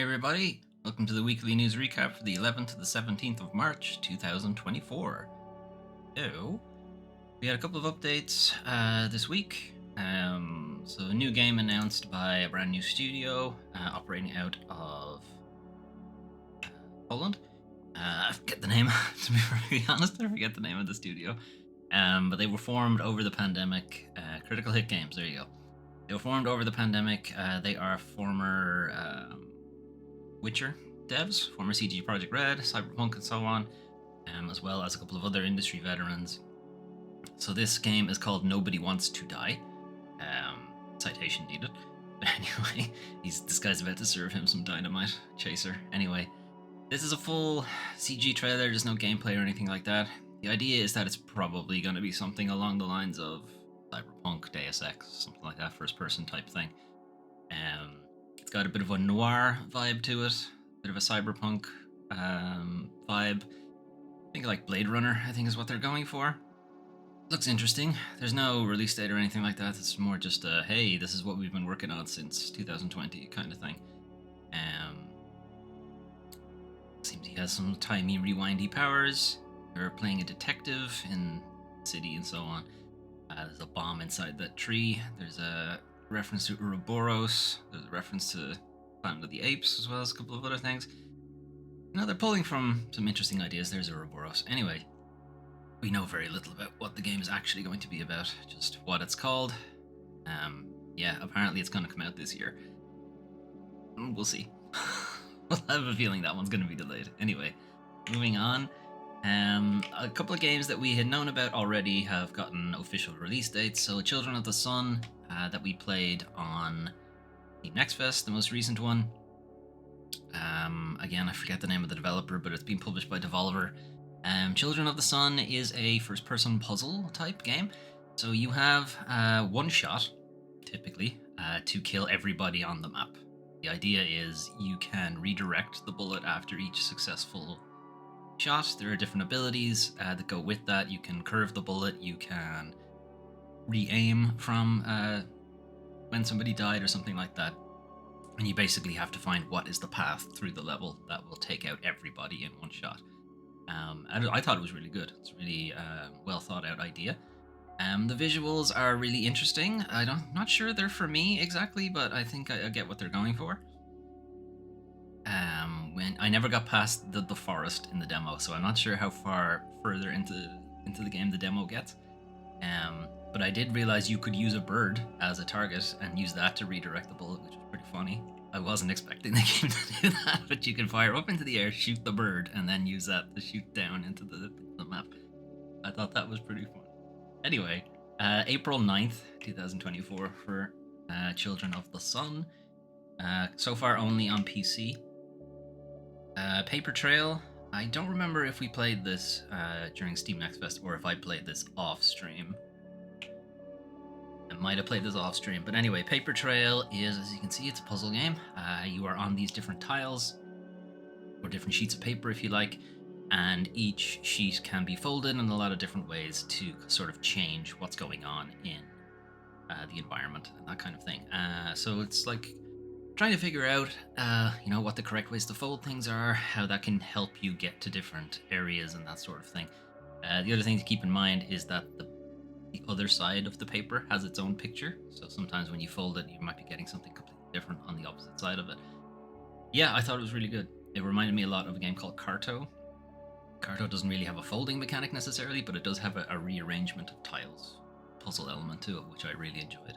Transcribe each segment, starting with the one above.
everybody. Welcome to the weekly news recap for the 11th to the 17th of March 2024. So, we had a couple of updates this week. So, a new game announced by a brand new studio operating out of Poland. I forget the name, to be perfectly honest. I forget the name of the studio. But they were formed over the pandemic. Critical Hit Games, there you go. They were formed over the pandemic. They are former Witcher devs, former CG Projekt Red, Cyberpunk, and so on, as well as a couple of other industry veterans. So this game is called Nobody Wants to Die. Citation needed. But anyway, this guy's about to serve him some dynamite chaser. Anyway, this is a full CG trailer. There's no gameplay or anything like that. The idea is that it's probably going to be something along the lines of Cyberpunk, Deus Ex, something like that, first-person type thing. It's got a bit of a noir vibe to it, a bit of a cyberpunk vibe. I think like Blade Runner, I think is what they're going for. Looks interesting. There's no release date or anything like that. It's more just a, hey, this is what we've been working on since 2020 kind of thing. Seems he has some timey, rewindy powers. They're playing a detective in the city and so on. There's a bomb inside that tree. There's a reference to Ouroboros. There's a reference to Planet of the Apes, as well as a couple of other things. You know, they're pulling from some interesting ideas. There's Ouroboros. Anyway, we know very little about what the game is actually going to be about, just what it's called. Yeah, apparently it's going to come out this year. We'll see. We'll have a feeling that one's going to be delayed. Anyway, moving on. A couple of games that we had known about already have gotten official release dates. So Children of the Sun, that we played on Steam Next Fest, the most recent one. Again, I forget the name of the developer, but it's been published by Devolver. Children of the Sun is a first-person puzzle type game. So you have one shot, typically, to kill everybody on the map. The idea is you can redirect the bullet after each successful shot. There are different abilities that go with that. You can curve the bullet, you can re-aim from when somebody died or something like that. And you basically have to find what is the path through the level that will take out everybody in one shot. I thought it was really good. It's a really well thought out idea. The visuals are really interesting. I'm not sure they're for me exactly, but I think I get what they're going for. When I never got past the forest in the demo, so I'm not sure how far further into the game the demo gets. But I did realize you could use a bird as a target and use that to redirect the bullet, which was pretty funny. I wasn't expecting the game to do that, but you can fire up into the air, shoot the bird, and then use that to shoot down into the map. I thought that was pretty fun. Anyway, April 9th, 2024 for Children of the Sun. So far only on PC. Paper Trail, I don't remember if we played this during Steam Next Fest or if I played this off stream. I might have played this off stream, but anyway, Paper Trail is, as you can see, it's a puzzle game. You are on these different tiles, or different sheets of paper if you like, and each sheet can be folded in a lot of different ways to sort of change what's going on in the environment and that kind of thing. So it's like trying to figure out, what the correct ways to fold things are, how that can help you get to different areas and that sort of thing. The other thing to keep in mind is that the other side of the paper has its own picture, so sometimes when you fold it, you might be getting something completely different on the opposite side of it. Yeah, I thought it was really good. It reminded me a lot of a game called Carto. Carto doesn't really have a folding mechanic necessarily, but it does have a rearrangement of tiles puzzle element to it, which I really enjoyed.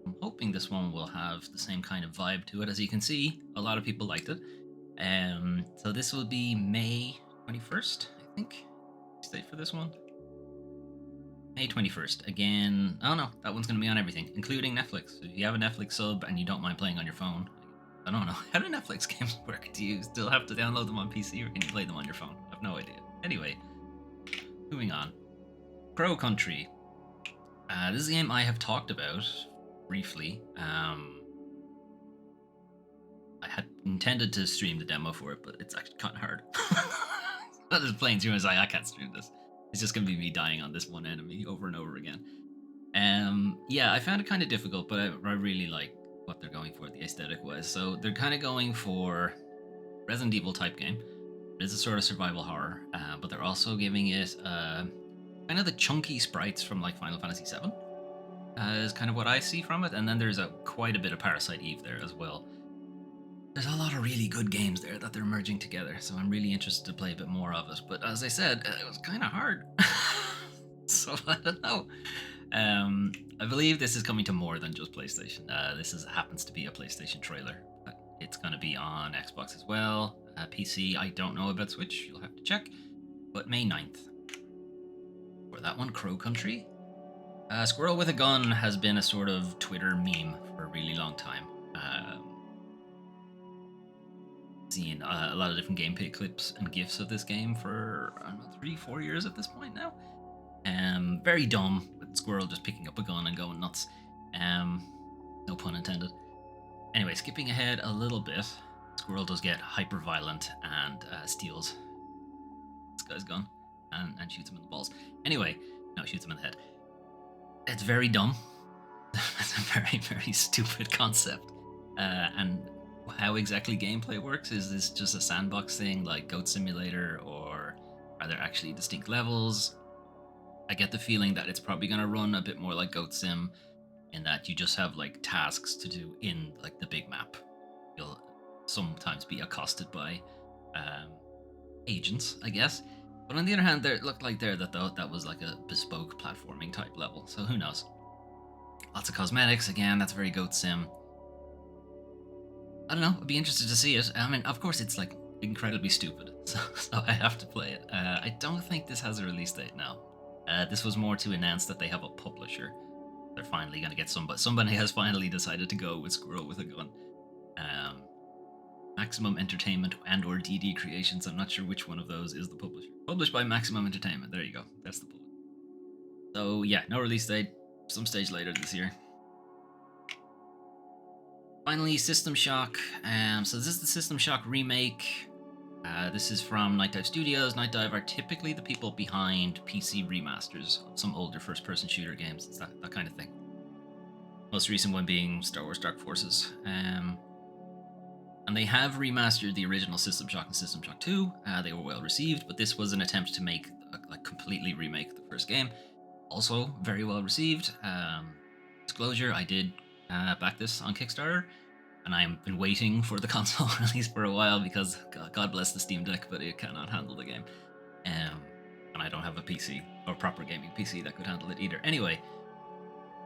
I'm hoping this one will have the same kind of vibe to it. As you can see, a lot of people liked it. So this will be May 21st, I think. Date for this one. May 21st. Again, oh no, that one's going to be on everything, including Netflix. So if you have a Netflix sub and you don't mind playing on your phone, I don't know. How do Netflix games work? Do you still have to download them on PC or can you play them on your phone? I have no idea. Anyway, moving on. Crow Country. This is a game I have talked about briefly. I had intended to stream the demo for it, but it's actually kind of hard. Not just playing through and it's like, I can't stream this. It's just going to be me dying on this one enemy over and over again. Yeah, I found it kind of difficult, but I really like what they're going for, the aesthetic wise. So they're kind of going for Resident Evil type game. It is a sort of survival horror, but they're also giving it kind of the chunky sprites from like Final Fantasy VII. Is kind of what I see from it, and then there's quite a bit of Parasite Eve there as well. There's a lot of really good games there that they're merging together, so I'm really interested to play a bit more of it. But as I said, it was kind of hard, so I don't know. I believe this is coming to more than just PlayStation. Happens to be a PlayStation trailer. But it's going to be on Xbox as well. PC, I don't know about Switch. You'll have to check. But May 9th. For that one, Crow Country. Squirrel with a Gun has been a sort of Twitter meme for a really long time. Seen a lot of different gameplay clips and GIFs of this game for, I don't know, 3-4 years at this point now. Very dumb, with Squirrel just picking up a gun and going nuts. No pun intended. Anyway, skipping ahead a little bit, Squirrel does get hyper violent and steals this guy's gun and shoots him in the balls. Anyway, no, shoots him in the head. It's very dumb. It's a very, very stupid concept. And how exactly gameplay works, is this just a sandbox thing like Goat Simulator, or are there actually distinct levels? I get the feeling that it's probably going to run a bit more like Goat Sim, in that you just have like tasks to do in like the big map. You'll sometimes be accosted by agents, I guess. But on the other hand, there it looked like that was like a bespoke platforming type level. So who knows? Lots of cosmetics again. That's very Goat Sim. I don't know. I'd be interested to see it. I mean, of course, it's like incredibly stupid, so I have to play it. I don't think this has a release date now. This was more to announce that they have a publisher. They're finally going to get somebody has finally decided to go with Squirrel with a Gun. Maximum Entertainment and/or DD Creations. I'm not sure which one of those is the publisher. Published by Maximum Entertainment. There you go. That's the publisher. So yeah, no release date. Some stage later this year. Finally, System Shock. So this is the System Shock remake. This is from Night Dive Studios. Night Dive are typically the people behind PC remasters of some older first-person shooter games. It's that kind of thing. Most recent one being Star Wars Dark Forces. And they have remastered the original System Shock and System Shock 2. They were well received, but this was an attempt to make completely remake the first game. Also very well received. Disclosure, I did back this on Kickstarter, and I've been waiting for the console release for a while because God bless the Steam Deck, but it cannot handle the game. And I don't have a PC, or proper gaming PC, that could handle it either. Anyway,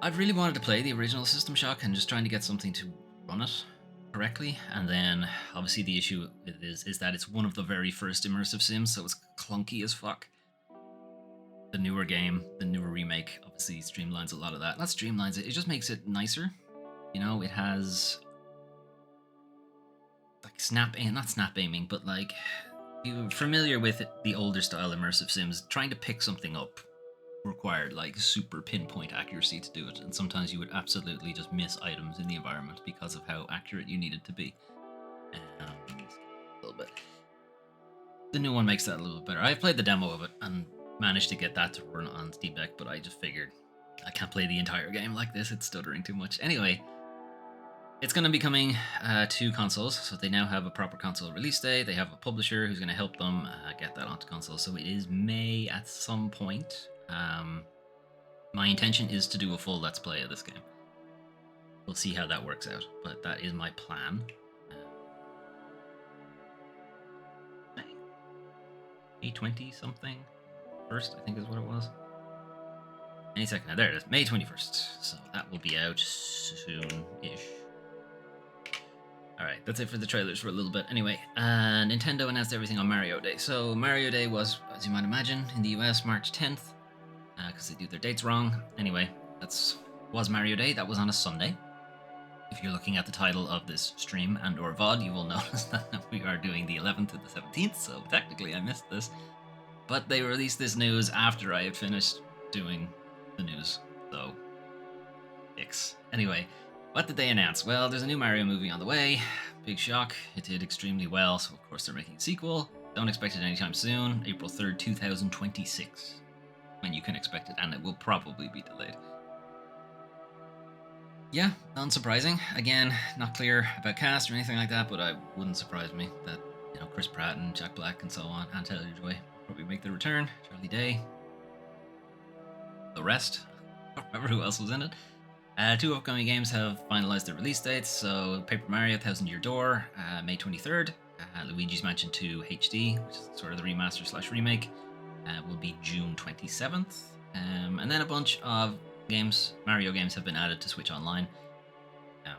I've really wanted to play the original System Shock and just trying to get something to run it correctly. And then obviously the issue is that it's one of the very first immersive sims, so it's clunky as fuck. The newer game, the newer remake, obviously streamlines a lot of that. Not streamlines it, it just makes it nicer. You know, it has like not snap aiming, but like, if you're familiar with the older style immersive sims, trying to pick something up required like super pinpoint accuracy to do it, and sometimes you would absolutely just miss items in the environment because of how accurate you needed to be. A little bit. The new one makes that a little bit better. I've played the demo of it and managed to get that to run on Steam Deck, but I just figured I can't play the entire game like this, it's stuttering too much. Anyway, it's going to be coming to consoles, so they now have a proper console release date. They have a publisher who's going to help them get that onto consoles, so it is May at some point. My intention is to do a full Let's Play of this game. We'll see how that works out, but that is my plan. May 20 something? First, I think is what it was. Any second now, there it is, May 21st. So that will be out soon-ish. Alright, that's it for the trailers for a little bit. Anyway, Nintendo announced everything on Mario Day. So Mario Day was, as you might imagine, in the US, March 10th. Because they do their dates wrong. Anyway, was Mario Day. That was on a Sunday. If you're looking at the title of this stream and or VOD, you will notice that we are doing the 11th to the 17th, so technically I missed this. But they released this news after I had finished doing the news, so dicks. Anyway, what did they announce? Well, there's a new Mario movie on the way. Big shock. It did extremely well, so of course they're making a sequel. Don't expect it anytime soon. April 3rd, 2026. When you can expect it, and it will probably be delayed. Yeah, unsurprising. Again, not clear about cast or anything like that, but it wouldn't surprise me that Chris Pratt and Jack Black and so on, and Taylor Joy will probably make the return. Charlie Day, the rest, I don't remember who else was in it. Two upcoming games have finalized their release dates. So Paper Mario: Thousand Year Door, May 23rd. Luigi's Mansion 2 HD, which is sort of the remaster slash remake, will be June 27th. And then a bunch of Mario games have been added to Switch Online. Um,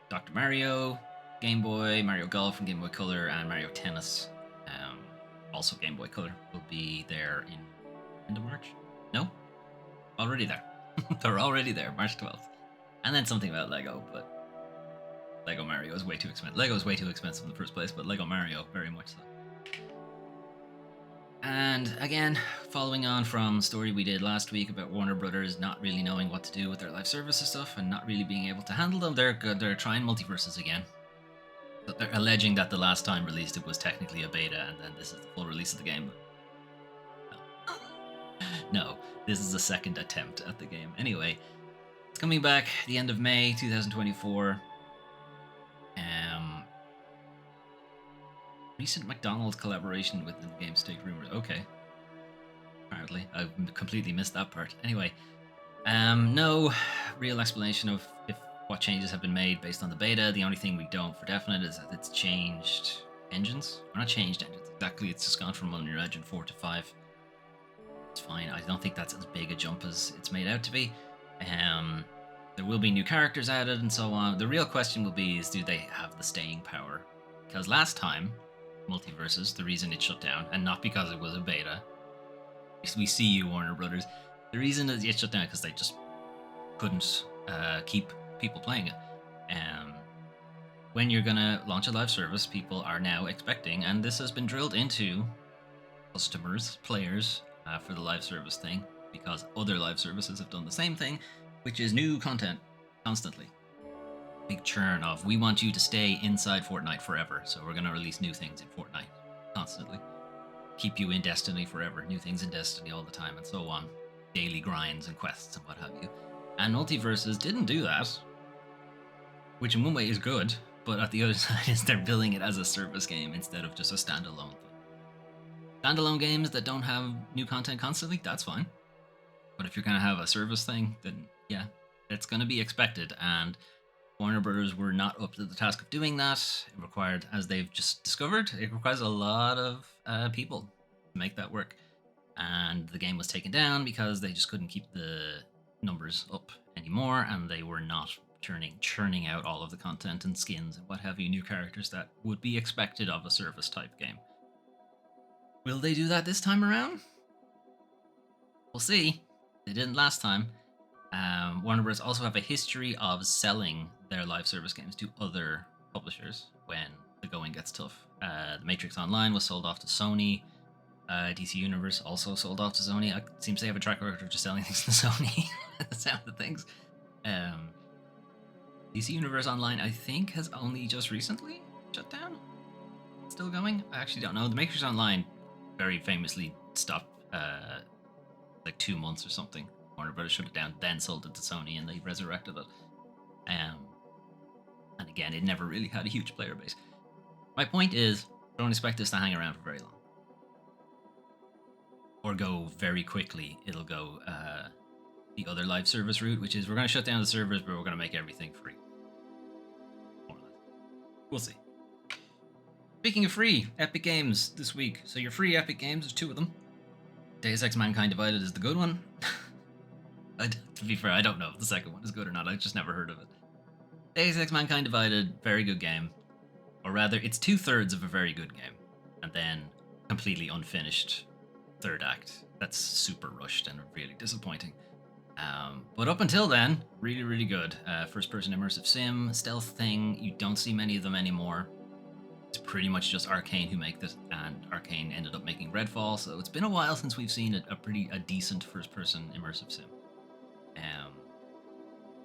Dr. Mario, Game Boy, Mario Golf and Game Boy Color, and Mario Tennis, also Game Boy Color, will be there in end of March. No, already there. They're already there, March 12th. And then something about Lego, but Lego Mario is way too expensive. Lego is way too expensive in the first place, but Lego Mario, very much so. And again, following on from the story we did last week about Warner Brothers not really knowing what to do with their live services stuff and not really being able to handle them, they're trying multiverses again. But they're alleging that the last time released it was technically a beta, and then this is the full release of the game. No, no, this is the second attempt at the game. Anyway, it's coming back the end of May 2024. Recent McDonald's collaboration with the game state rumors. Okay. Apparently. I completely missed that part. Anyway, no real explanation of what changes have been made based on the beta. The only thing we don't for definite is that it's changed engines. Or not changed engines exactly, it's just gone from Unreal Engine 4 to 5. It's fine. I don't think that's as big a jump as it's made out to be. There will be new characters added and so on. The real question will be is do they have the staying power? Because last time, Multiverses, the reason it shut down, and not because it was a beta. We see you, Warner Brothers. The reason that it shut down because they just couldn't keep people playing it. When you're gonna launch a live service, people are now expecting, and this has been drilled into customers, players, for the live service thing, because other live services have done the same thing, which is new content constantly. Big churn of we want you to stay inside Fortnite forever, so we're going to release new things in Fortnite constantly. Keep you in Destiny forever, new things in Destiny all the time, and so on. Daily grinds and quests and what have you. And Multiverses didn't do that, which in one way is good, but at the other side is they're billing it as a service game instead of just a standalone thing. Standalone games that don't have new content constantly, that's fine. But if you're going to have a service thing, then yeah, it's going to be expected, and Warner Brothers were not up to the task of doing that. It required, as they've just discovered, it requires a lot of people to make that work. And the game was taken down because they just couldn't keep the numbers up anymore, and they were not churning out all of the content and skins and what have you, new characters that would be expected of a service type game. Will they do that this time around? We'll see. They didn't last time. Warner Bros. Also have a history of selling their live service games to other publishers when the going gets tough. The Matrix Online was sold off to Sony. DC Universe also sold off to Sony. It seems they have a track record of just selling things to Sony. The sound of things. DC Universe Online, I think, has only just recently shut down. Still going? I actually don't know. The Matrix Online very famously stopped like 2 months or something. Warner Brothers shut it down, then sold it to Sony, and they resurrected it. And again, it never really had a huge player base. My point is, don't expect this to hang around for very long. Or go very quickly. It'll go the other live service route, which is we're going to shut down the servers, but we're going to make everything free. More or less. We'll see. Speaking of free, Epic Games this week. So your free Epic Games, there's 2 of them. Deus Ex Mankind Divided is the good one. To be fair, I don't know if the second one is good or not. I've just never heard of it. Deus Ex Mankind Divided, very good game. Or rather, it's 2/3 of a very good game. And then completely unfinished third act. That's super rushed and really disappointing. But up until then, really, really good. First-person immersive sim, stealth thing. You don't see many of them anymore. It's pretty much just Arcane who make this, and Arcane ended up making Redfall, so it's been a while since we've seen a decent first-person immersive sim.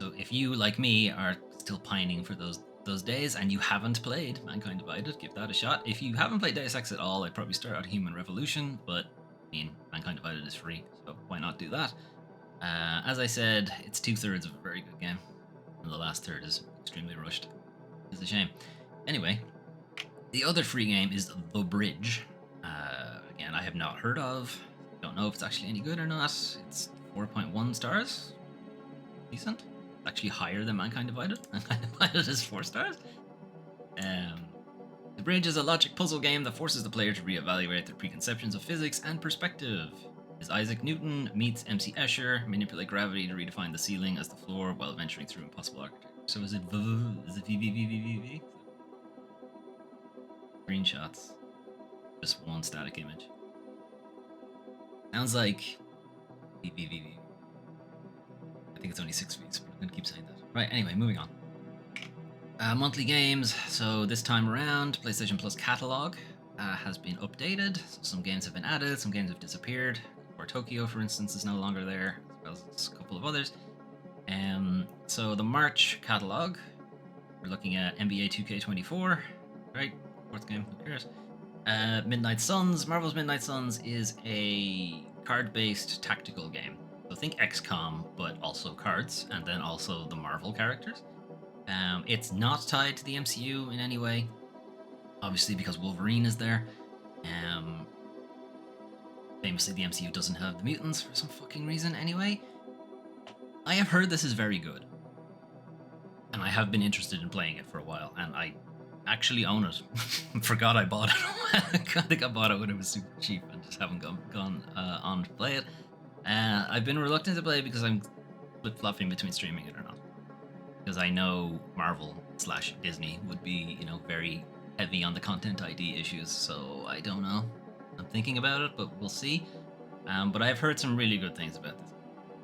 So if you, like me, are still pining for those days and you haven't played Mankind Divided, give that a shot. If you haven't played Deus Ex at all, I'd probably start out Human Revolution, but I mean, Mankind Divided is free, so why not do that? As I said, it's 2/3 of a very good game. and the last third is extremely rushed. It's a shame. Anyway, the other free game is The Bridge. Again, I have not heard of. Don't know if it's actually any good or not. It's 4.1 stars. Decent. Actually higher than Mankind Divided. Mankind Divided is 4 stars. The Bridge is a logic puzzle game that forces the player to reevaluate their preconceptions of physics and perspective. As Isaac Newton meets MC Escher, manipulate gravity to redefine the ceiling as the floor while venturing through impossible architecture. So is it VVVVVV? Screenshots. Just one static image. Sounds like VVVV. I think it's only 6 Vs, but I'm gonna keep saying that. Right, anyway, moving on. Monthly games. So this time around, PlayStation Plus catalog has been updated. So some games have been added, some games have disappeared. Or Tokyo, for instance, is no longer there, as well as a couple of others. So the March catalog, we're looking at NBA 2K24, right? Fourth game, who cares? Midnight Suns. Marvel's Midnight Suns is a card-based tactical game. So think XCOM, but also cards, and then also the Marvel characters. It's not tied to the MCU in any way, obviously because Wolverine is there. Famously, the MCU doesn't have the mutants for some fucking reason anyway. I have heard this is very good, and I have been interested in playing it for a while, and I actually own it. Forgot I bought it. I think I bought it when it was super cheap and just haven't gone on to play it. I've been reluctant to play it because I'm flip-flopping between streaming it or not. Because I know Marvel/Disney would be, very heavy on the content ID issues, so I don't know. I'm thinking about it, but we'll see. But I've heard some really good things about this.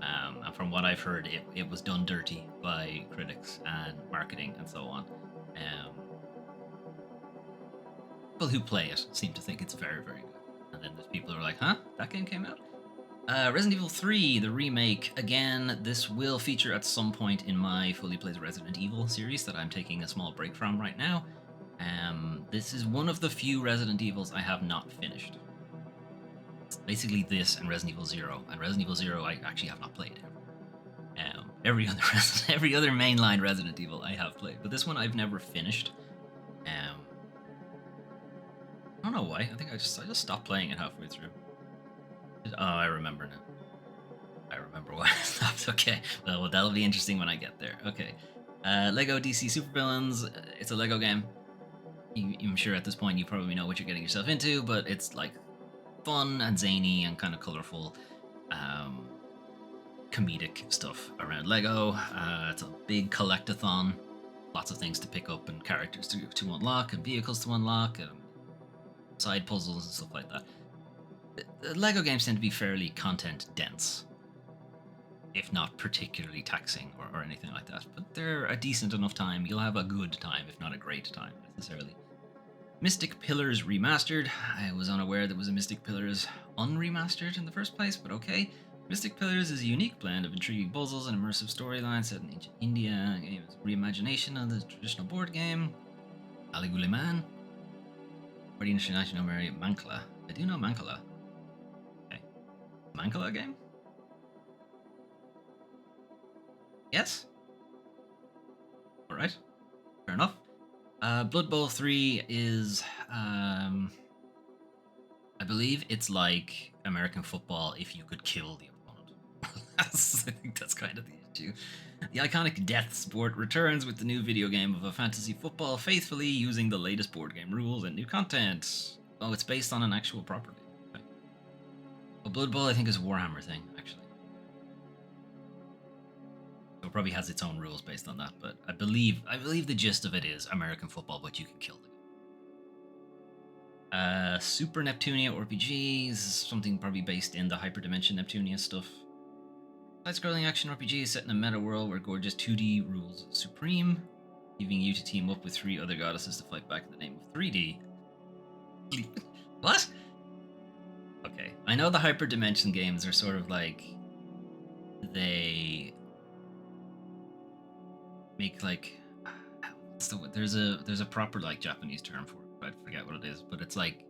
And from what I've heard, it was done dirty by critics and marketing and so on. People who play it seem to think it's very, very good. And then there's people who are like, huh? That game came out? Resident Evil 3, the remake. Again, this will feature at some point in my fully played Resident Evil series that I'm taking a small break from right now. This is one of the few Resident Evils I have not finished. It's basically this and Resident Evil 0. And Resident Evil 0 I actually have not played. Every other mainline Resident Evil I have played. But this one I've never finished. I don't know why. I think I just stopped playing it halfway through. Oh, I remember now. I remember why I stopped. Okay, well, that'll be interesting when I get there. Okay, Lego DC Supervillains. It's a Lego game. I'm sure at this point you probably know what you're getting yourself into, but it's like fun and zany and kind of colorful, comedic stuff around Lego. It's a big collectathon. Lots of things to pick up and characters to unlock and vehicles to unlock and side puzzles and stuff like that. The Lego games tend to be fairly content dense, if not particularly taxing or anything like that. But they're a decent enough time. You'll have a good time, if not a great time, necessarily. Mystic Pillars Remastered. I was unaware there was a Mystic Pillars unremastered in the first place, but okay. Mystic Pillars is a unique blend of intriguing puzzles and immersive storylines set in ancient India. A game is a reimagination of the traditional board game. Ali Guliman. Guardian International Mary Mancala. I do know Mancala. Okay. Mancala game? Yes? Alright. Fair enough. Blood Bowl 3 is, I believe it's like American football if you could kill the opponent. I think that's kind of the issue. The iconic death sport returns with the new video game of a fantasy football, faithfully using the latest board game rules and new content. Oh, it's based on an actual property. Okay. Well, Blood Bowl I think is a Warhammer thing, actually. So it probably has its own rules based on that, but I believe the gist of it is American football, but you can kill them. Super Neptunia RPG is something probably based in the Hyperdimension Neptunia stuff. Side-scrolling action RPG set in a meta world where gorgeous 2D rules supreme, leaving you to team up with 3 other goddesses to fight back in the name of 3D. What? Okay, I know the Hyperdimension games are sort of like they make like there's a proper like Japanese term for it. I forget what it is, but it's like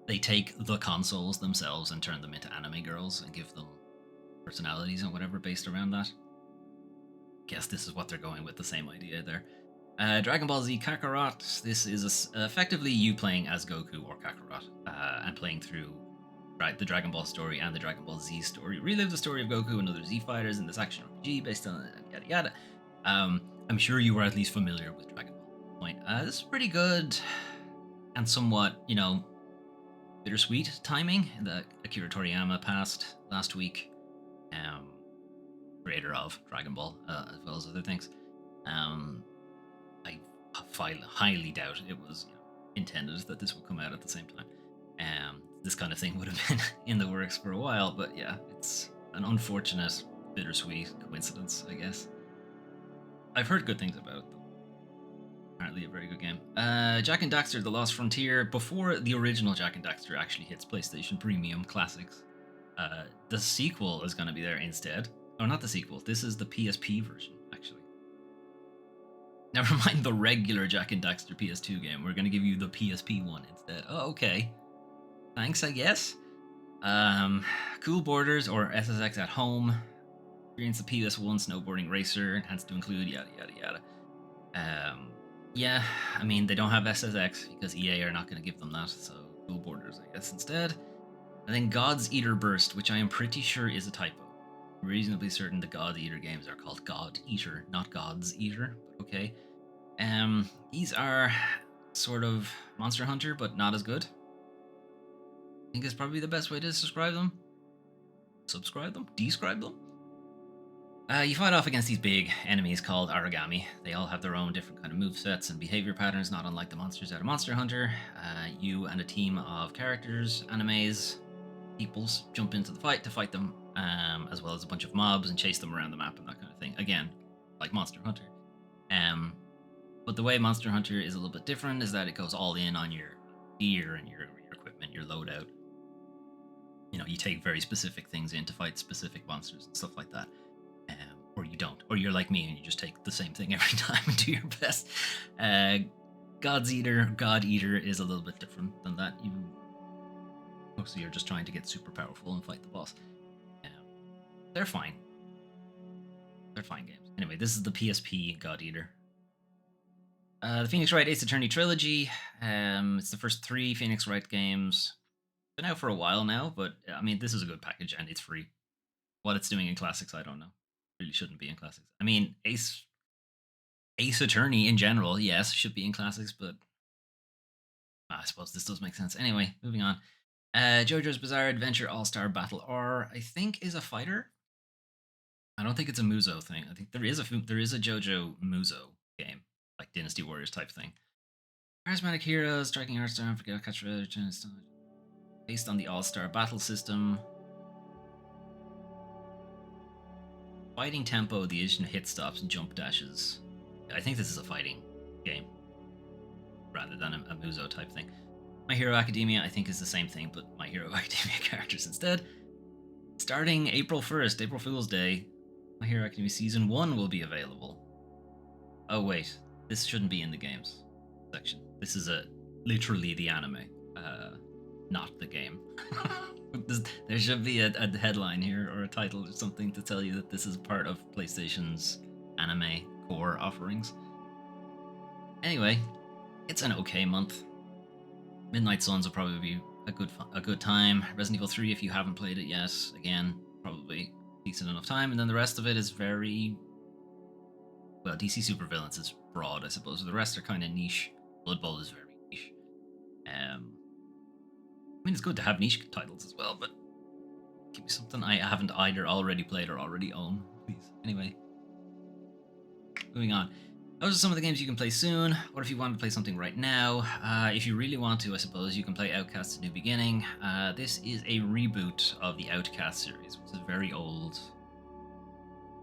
they take the consoles themselves and turn them into anime girls and give them personalities and whatever based around that. guess this is what they're going with, the same idea there. Dragon Ball Z Kakarot. This is effectively you playing as Goku or Kakarot and playing through the Dragon Ball story and the Dragon Ball Z story. Relive the story of Goku and other Z fighters in this action RPG based on yada yada. I'm sure you were at least familiar with Dragon Ball at this point. This is pretty good and somewhat, bittersweet timing that Akira Toriyama passed last week, creator of Dragon Ball, as well as other things. I highly doubt it was intended that this would come out at the same time. This kind of thing would have been in the works for a while, but yeah, it's an unfortunate, bittersweet coincidence, I guess. I've heard good things about it, though. Apparently a very good game. Jak and Daxter: The Lost Frontier. Before the original Jak and Daxter actually hits PlayStation Premium Classics, the sequel is going to be there instead. Oh, not the sequel. This is the PSP version, actually. Never mind the regular Jak and Daxter PS2 game. We're going to give you the PSP one instead. Oh, okay. Thanks, I guess. Cool Borders or SSX at home. Experience the PS1 snowboarding racer. Enhanced to include yada yada yada. Yeah, I mean, they don't have SSX because EA are not going to give them that, so Cool Borders, I guess, instead. And then God's Eater Burst, which I am pretty sure is a typo. I'm reasonably certain the God Eater games are called God Eater, not God's Eater, but okay. These are sort of Monster Hunter, but not as good. I think is probably the best way to describe them. Subscribe them? Describe them? You fight off against these big enemies called Origami. They all have their own different kind of movesets and behavior patterns, not unlike the monsters out of Monster Hunter. You and a team of characters, animes, peoples jump into the fight to fight them, as well as a bunch of mobs and chase them around the map and that kind of thing. Again, like Monster Hunter. But the way Monster Hunter is a little bit different is that it goes all in on your gear and your equipment, your loadout. You take very specific things in to fight specific monsters and stuff like that. Or you don't. Or you're like me and you just take the same thing every time and do your best. God Eater is a little bit different than that. Mostly you're just trying to get super powerful and fight the boss. They're fine. They're fine games. Anyway, this is the PSP God Eater. The Phoenix Wright Ace Attorney trilogy. It's the first 3 Phoenix Wright games. Been out for a while now, but I mean, this is a good package and it's free. What it's doing in classics, I don't know. Really shouldn't be in classics. I mean, Ace Attorney in general, yes, should be in classics, but I suppose this does make sense. Anyway, moving on. JoJo's Bizarre Adventure All-Star Battle R, I think, is a fighter. I don't think it's a Muso thing. I think there is a JoJo Muso game, like Dynasty Warriors type thing. Charismatic Heroes, Striking Art Star, Forget Catch based on the All-Star Battle system. Fighting tempo, the addition of hit stops and jump dashes. I think this is a fighting game rather than a Muso type thing. My Hero Academia, I think, is the same thing, but My Hero Academia characters instead. Starting April 1st, April Fool's Day, My Hero Academia Season 1 will be available. Oh wait, this shouldn't be in the games section. This is literally the anime, not the game. There should be a headline here or a title or something to tell you that this is part of PlayStation's anime core offerings. Anyway, it's an okay month. Midnight Suns will probably be a good time. Resident Evil 3, if you haven't played it yet, again, probably decent enough time. And then the rest of it is very... Well, DC Supervillains is broad, I suppose. The rest are kind of niche. Blood Bowl is very niche. I mean, it's good to have niche titles as well, but give me something I haven't either already played or already own, please. Anyway, moving on. Those are some of the games you can play soon. What if you want to play something right now? If you really want to, I suppose, you can play Outcast: A New Beginning. This is a reboot of the Outcast series, which is a very old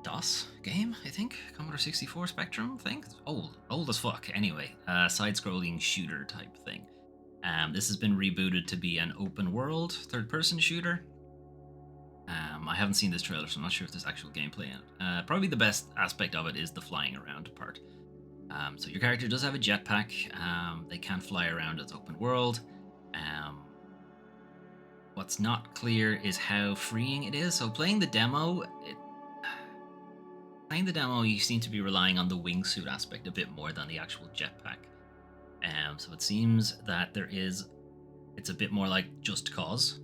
DOS game, I think? Commodore 64 Spectrum thing? It's old as fuck. Anyway, side-scrolling shooter type thing. This has been rebooted to be an open world third-person shooter. I haven't seen this trailer, so I'm not sure if there's actual gameplay in it. Probably the best aspect of it is the flying around part. So your character does have a jetpack. They can fly around its open world. What's not clear is how freeing it is. So playing the demo, playing the demo, you seem to be relying on the wingsuit aspect a bit more than the actual jetpack. So it seems that it's a bit more like Just Cause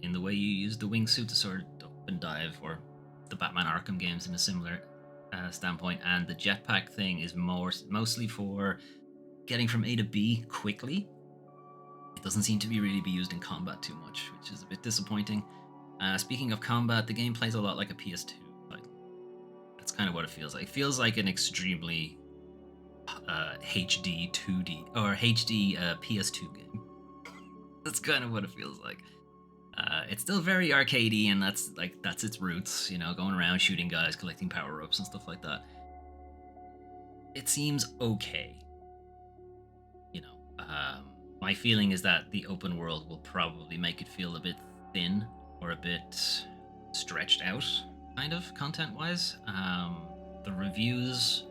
in the way you use the wingsuit to sort of up and dive, or the Batman Arkham games in a similar standpoint. And the jetpack thing is mostly for getting from A to B quickly. It doesn't seem to really be used in combat too much, which is a bit disappointing. Speaking of combat, the game plays a lot like a PS2 title. That's kind of what it feels like. It feels like an extremely HD 2D or HD PS2 game. That's kind of what it feels like. It's still very arcadey, and that's its roots. You know, going around shooting guys, collecting power ups and stuff like that. It seems okay. You know, my feeling is that the open world will probably make it feel a bit thin or a bit stretched out, kind of content wise. The reviews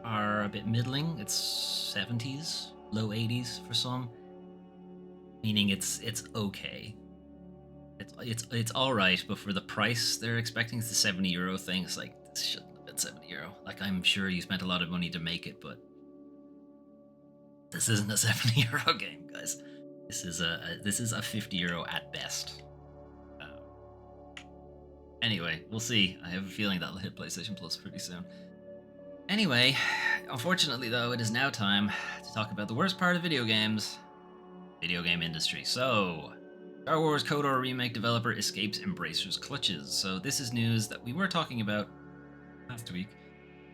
are a bit middling. It's 70s, low 80s for some, meaning it's okay. It's all right, but for the price they're expecting, it's the €70 thing. It's like, this shouldn't have been €70. Like, I'm sure you spent a lot of money to make it, but this isn't a €70 game, guys. This is a €50 at best. Anyway, we'll see. I have a feeling that'll hit PlayStation Plus pretty soon. Anyway, unfortunately though, it is now time to talk about the worst part of video games: video game industry. So, Star Wars KOTOR remake developer escapes Embracer's clutches. So this is news that we were talking about last week,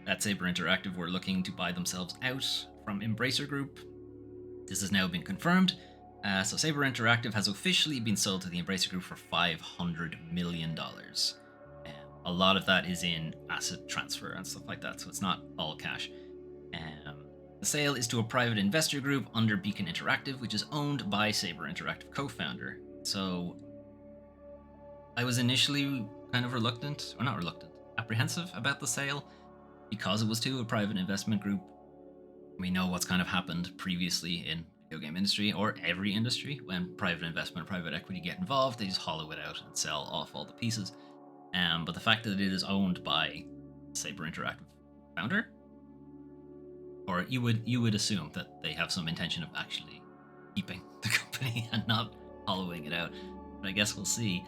that Saber Interactive were looking to buy themselves out from Embracer Group. This has now been confirmed. So Saber Interactive has officially been sold to the Embracer Group for $500 million. A lot of that is in asset transfer and stuff like that, so it's not all cash. The sale is to a private investor group under Beacon Interactive, which is owned by Saber Interactive co-founder. So I was initially kind of apprehensive about the sale because it was to a private investment group. We know what's kind of happened previously in video game industry, or every industry. When private investment, private equity get involved, they just hollow it out and sell off all the pieces. But the fact that it is owned by Saber Interactive founder, or you would assume that they have some intention of actually keeping the company and not hollowing it out. But I guess we'll see.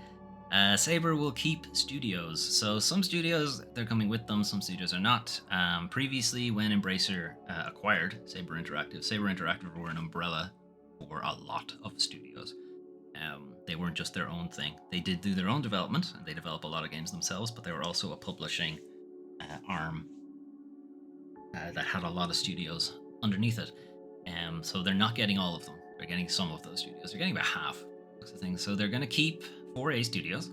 Saber will keep studios. So some studios, they're coming with them, some studios are not. Previously, when Embracer acquired Saber Interactive were an umbrella for a lot of studios. They weren't just their own thing. They did do their own development, and they develop a lot of games themselves, but they were also a publishing arm that had a lot of studios underneath it. So they're not getting all of them. They're getting some of those studios. They're getting about half of the things. So they're going to keep 4A Studios,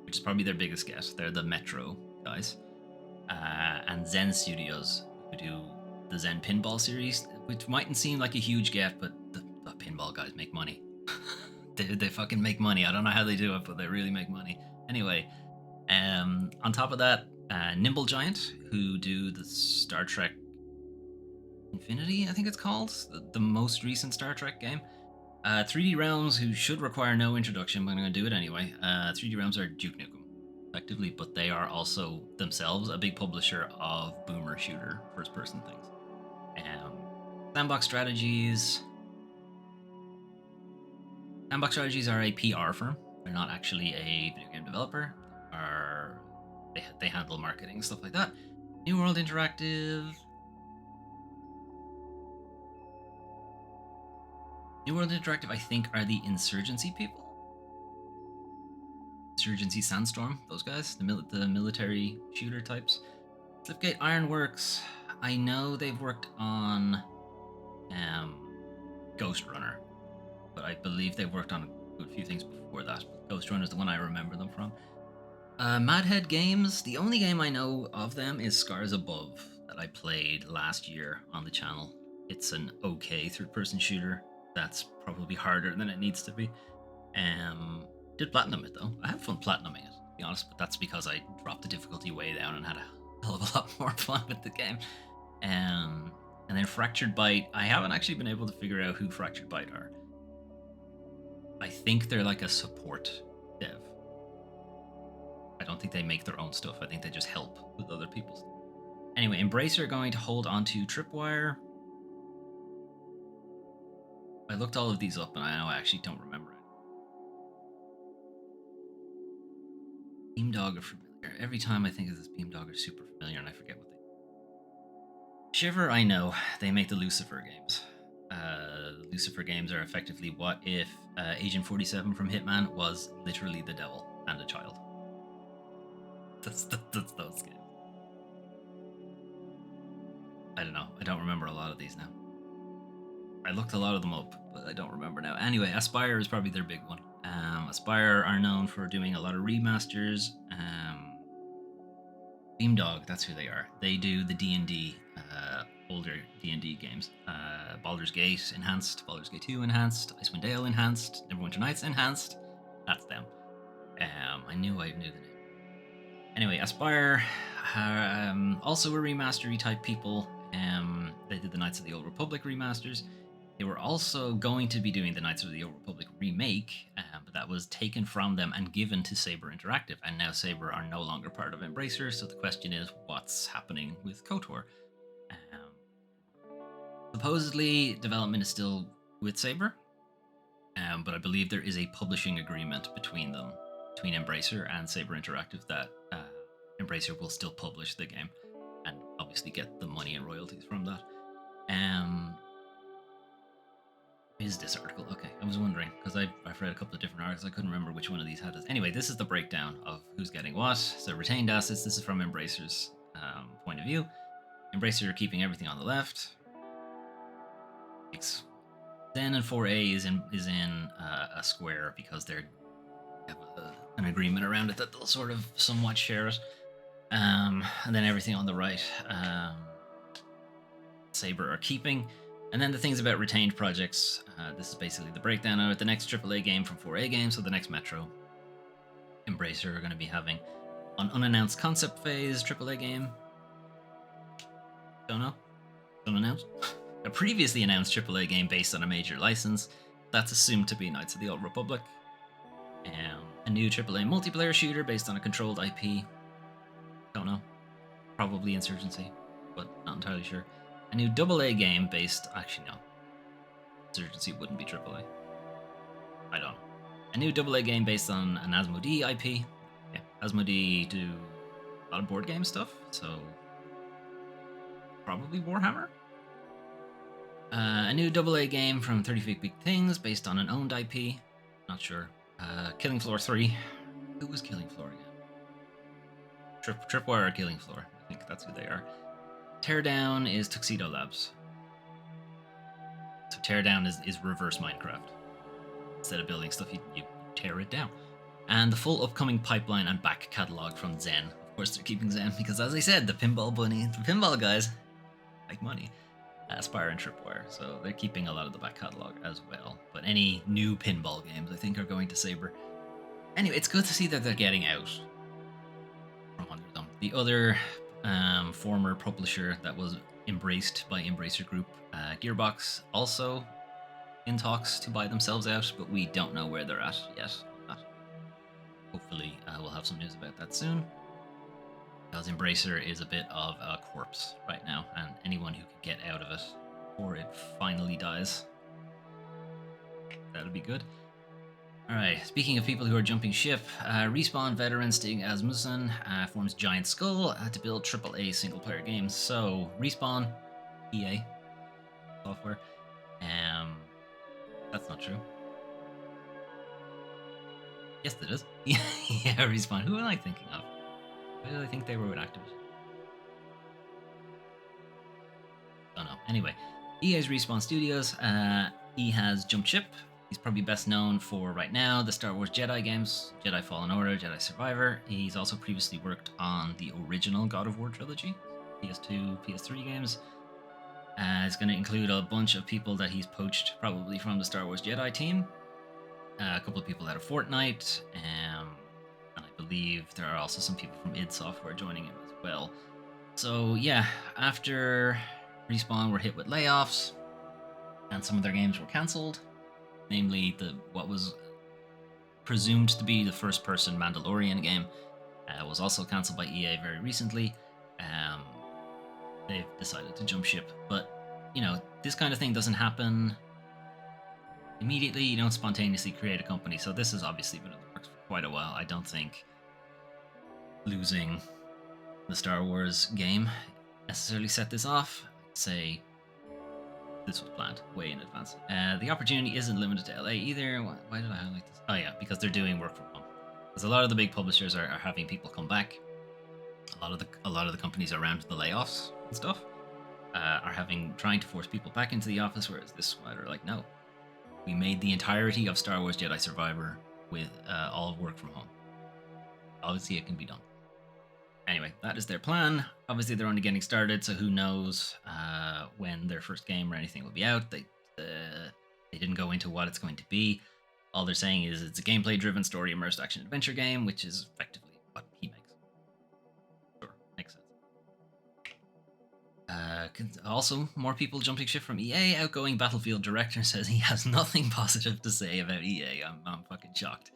which is probably their biggest get. They're the Metro guys. And Zen Studios, who do the Zen Pinball series, which mightn't seem like a huge get, but the pinball guys make money. They fucking make money. I don't know how they do it, but they really make money. Anyway, on top of that, Nimble Giant, who do the Star Trek Infinity, I think it's called, the most recent Star Trek game. 3D Realms, who should require no introduction, but I'm going to do it anyway. 3D Realms are Duke Nukem, effectively, but they are also themselves a big publisher of boomer shooter first-person things. Sandbox Strategies are a PR firm. They're not actually a video game developer. They handle marketing, stuff like that. New World Interactive, I think, are the Insurgency people. Insurgency Sandstorm, those guys, the military shooter types. Slipgate Ironworks, I know they've worked on Ghost Runner, but I believe they've worked on a good few things before that. Ghost Runner is the one I remember them from. Madhead Games, the only game I know of them is Scars Above, that I played last year on the channel. It's an okay third-person shooter. That's probably harder than it needs to be. Did platinum it though. I had fun platinuming it, to be honest, but that's because I dropped the difficulty way down and had a hell of a lot more fun with the game. And then Fractured Byte, I haven't actually been able to figure out who Fractured Byte are. I think they're like a support dev. I don't think they make their own stuff. I think they just help with other people's. Anyway, Embracer are going to hold on to Tripwire. I looked all of these up, and I know I actually don't remember it. Beamdog are familiar. Every time I think of this, Beamdog are super familiar, and I forget what they do. Shiver, I know. They make the Lucifer games. The Lucifer games are effectively what if Agent 47 from Hitman was literally the devil and a child. That's those games. I don't know. I don't remember a lot of these now. I looked a lot of them up, but I don't remember now. Anyway, Aspyr is probably their big one. Aspyr are known for doing a lot of remasters. Beamdog, that's who they are. They do the D&D, older D&D games. Baldur's Gate Enhanced, Baldur's Gate 2 Enhanced, Icewind Dale Enhanced, Neverwinter Nights Enhanced. That's them. I knew the name. Anyway, Aspyr are also a remastery type people. They did the Knights of the Old Republic remasters. They were also going to be doing the Knights of the Old Republic remake, but that was taken from them and given to Saber Interactive. And now Saber are no longer part of Embracer, so the question is, what's happening with KOTOR? Supposedly, development is still with Saber, but I believe there is a publishing agreement between them, between Embracer and Saber Interactive, that Embracer will still publish the game and obviously get the money and royalties from that. Is this article? Okay, I was wondering, because I've read a couple of different articles. I couldn't remember which one of these had this. Anyway, this is the breakdown of who's getting what. So retained assets, this is from Embracer's point of view. Embracer are keeping everything on the left. Zen and 4A is in a square because they have an agreement around it that they'll sort of somewhat share it. And then everything on the right, Saber are keeping. And then the things about retained projects, this is basically the breakdown of it. The next AAA game from 4A Games, so the next Metro. Embracer are going to be having an unannounced concept phase AAA game. Don't know. Unannounced. A previously announced AAA game based on a major license. That's assumed to be Knights of the Old Republic. A new AAA multiplayer shooter based on a controlled IP. Don't know. Probably Insurgency, but not entirely sure. A new AA game based... Actually, no. Insurgency wouldn't be AAA. I don't know. A new AA game based on an Asmodee IP. Yeah, Asmodee do a lot of board game stuff, so... Probably Warhammer? A new AA game from 35 Big Things based on an owned IP. Not sure. Killing Floor 3. Who was Killing Floor again? Tripwire or Killing Floor. I think that's who they are. Teardown is Tuxedo Labs. So Teardown is reverse Minecraft. Instead of building stuff, you tear it down. And the full upcoming pipeline and back catalogue from Zen. Of course, they're keeping Zen because, as I said, the pinball bunny, the pinball guys like money. Aspyr and Tripwire, so they're keeping a lot of the back catalogue as well. But any new pinball games, I think, are going to Saber. Anyway, it's good to see that they're getting out from under them. The other former publisher that was embraced by Embracer Group, Gearbox, also in talks to buy themselves out, but we don't know where they're at yet on that. Hopefully, we'll have some news about that soon. Because Embracer is a bit of a corpse right now, and anyone who could get out of it before it finally dies, that'll be good. Alright, speaking of people who are jumping ship, Respawn veteran Stig Asmussen forms Giant Skull to build AAA single-player games. So, Respawn, EA, software, that's not true. Yes, it is. Yeah, Respawn. Who am I thinking of? Why did I think they were with Activision? Don't know. Anyway, EA's Respawn Studios. He has jumped ship. He's probably best known for, right now, the Star Wars Jedi games, Jedi Fallen Order, Jedi Survivor. He's also previously worked on the original God of War trilogy, PS2, PS3 games. It's going to include a bunch of people that he's poached, probably from the Star Wars Jedi team. A couple of people out of Fortnite, and I believe there are also some people from id Software joining him as well. So yeah, after Respawn were hit with layoffs, and some of their games were cancelled, namely what was presumed to be the first-person Mandalorian game, was also cancelled by EA very recently. They've decided to jump ship, but this kind of thing doesn't happen immediately. You don't spontaneously create a company, so this has obviously been in the works for quite a while. I don't think losing the Star Wars game necessarily set this off. I'd say this was planned way in advance. The opportunity isn't limited to LA either. Why did I highlight this? Oh yeah, because they're doing work from home. Because a lot of the big publishers are having people come back. A lot of the companies around the layoffs and stuff are trying to force people back into the office, whereas this squad are like, no, we made the entirety of Star Wars Jedi Survivor with all work from home. Obviously, it can be done. Anyway, that is their plan. Obviously, they're only getting started, so who knows when their first game or anything will be out. They didn't go into what it's going to be. All they're saying is it's a gameplay-driven, story-immersed action-adventure game, which is effectively what he makes. Sure, makes sense. Also, more people jumping ship from EA. Outgoing Battlefield director says he has nothing positive to say about EA. I'm fucking shocked.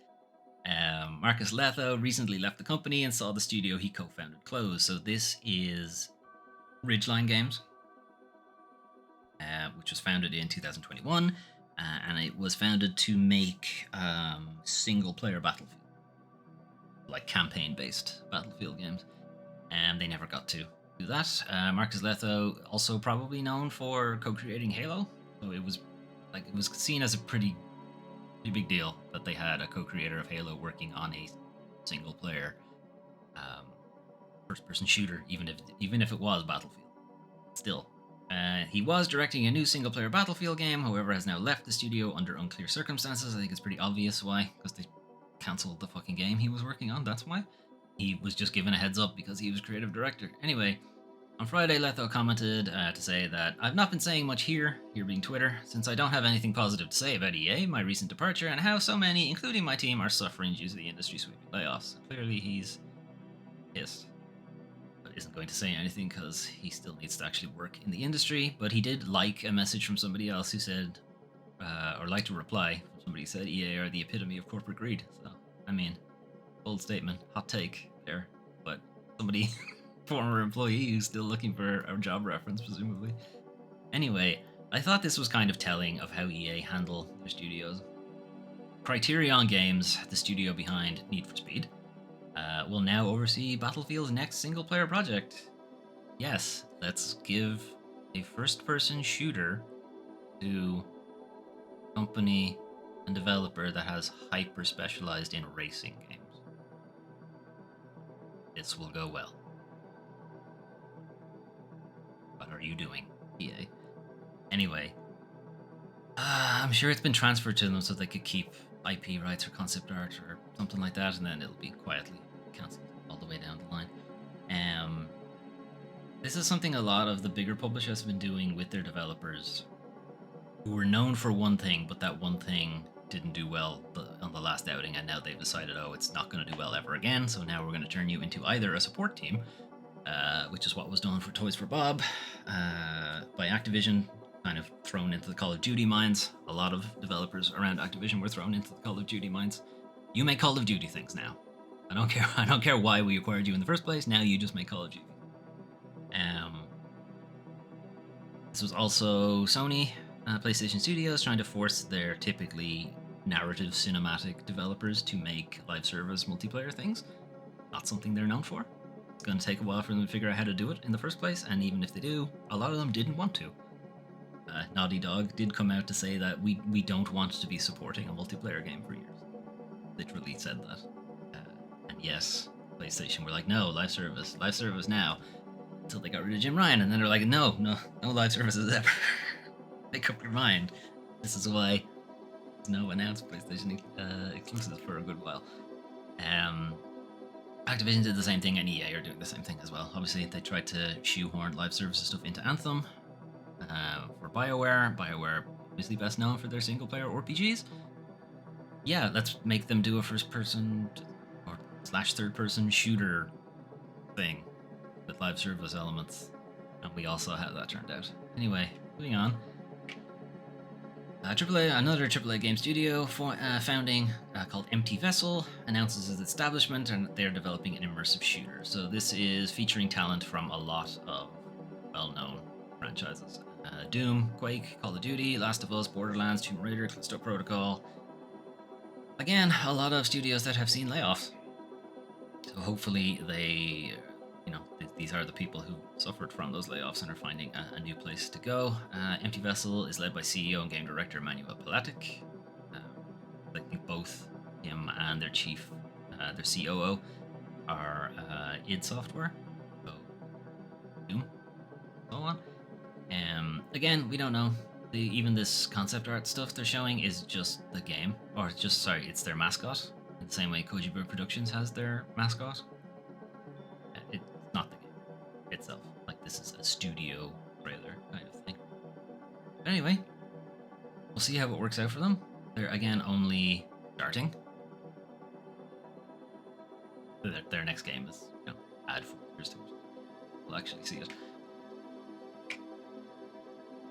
Marcus Letho recently left the company and saw the studio he co-founded close. So this is Ridgeline Games, which was founded in 2021, and it was founded to make single-player Battlefield, like campaign-based Battlefield games, and they never got to do that. Marcus Letho also probably known for co-creating Halo, so it was seen as a pretty big deal that they had a co-creator of Halo working on a single-player first-person shooter, even if it was Battlefield. Still, he was directing a new single-player Battlefield game, however, has now left the studio under unclear circumstances. I think it's pretty obvious why, because they cancelled the fucking game he was working on. That's why. He was just given a heads up because he was creative director. Anyway, on Friday, Letho commented to say that I've not been saying much here being Twitter, since I don't have anything positive to say about EA, my recent departure, and how so many, including my team, are suffering due to the industry sweeping layoffs. Clearly, he's pissed, but isn't going to say anything because he still needs to actually work in the industry. But he did like a message from somebody else who said, or liked a reply from somebody who said EA are the epitome of corporate greed. So, I mean, bold statement, hot take there, but somebody... former employee who's still looking for a job reference, presumably. Anyway, I thought this was kind of telling of how EA handle their studios. Criterion Games, the studio behind Need for Speed, will now oversee Battlefield's next single-player project. Yes, let's give a first-person shooter to a company and developer that has hyper-specialized in racing games. This will go well. What are you doing, EA? Anyway, I'm sure it's been transferred to them so they could keep IP rights or concept art or something like that, and then it'll be quietly cancelled all the way down the line. This is something a lot of the bigger publishers have been doing with their developers who were known for one thing, but that one thing didn't do well on the last outing, and now they've decided, oh, it's not going to do well ever again, so now we're going to turn you into either a support team, which is what was done for Toys for Bob by Activision, kind of thrown into the Call of Duty mines. A lot of developers around Activision were thrown into the Call of Duty mines. You make Call of Duty things now. I don't care why we acquired you in the first place. Now you just make Call of Duty. This was also Sony, PlayStation Studios, trying to force their typically narrative cinematic developers to make live service multiplayer things. Not something they're known for. It's going to take a while for them to figure out how to do it in the first place, and even if they do, a lot of them didn't want to. Naughty Dog did come out to say that we don't want to be supporting a multiplayer game for years. Literally said that. And yes, PlayStation were like, no, live service now. Until they got rid of Jim Ryan, and then they're like, no live services ever. Make up your mind. This is why there's no announced PlayStation exclusives for a good while. Activision did the same thing, and EA are doing the same thing as well. Obviously, they tried to shoehorn live services stuff into Anthem for BioWare. BioWare obviously best known for their single-player RPGs. Yeah, let's make them do a first-person or / third-person shooter thing with live service elements, and we also had that turned out. Anyway, moving on. Another AAA game studio founding called Empty Vessel announces its establishment, and they're developing an immersive shooter. So this is featuring talent from a lot of well-known franchises: Doom, Quake, Call of Duty, Last of Us, Borderlands, Tomb Raider, Callisto Protocol. Again, a lot of studios that have seen layoffs. So hopefully these are the people who suffered from those layoffs and are finding a new place to go. Empty Vessel is led by CEO and game director Manuel Palatic. I think both him and their their COO, are id Software, so Doom, so on. Again, we don't know. Even this concept art stuff they're showing is just the game, or it's their mascot. In the same way Koji Productions has their mascot. It's not the game itself. Like, this is a studio trailer kind of thing. But anyway, we'll see how it works out for them. They're again only starting. Their next game is, add 4 years to it. We'll actually see it.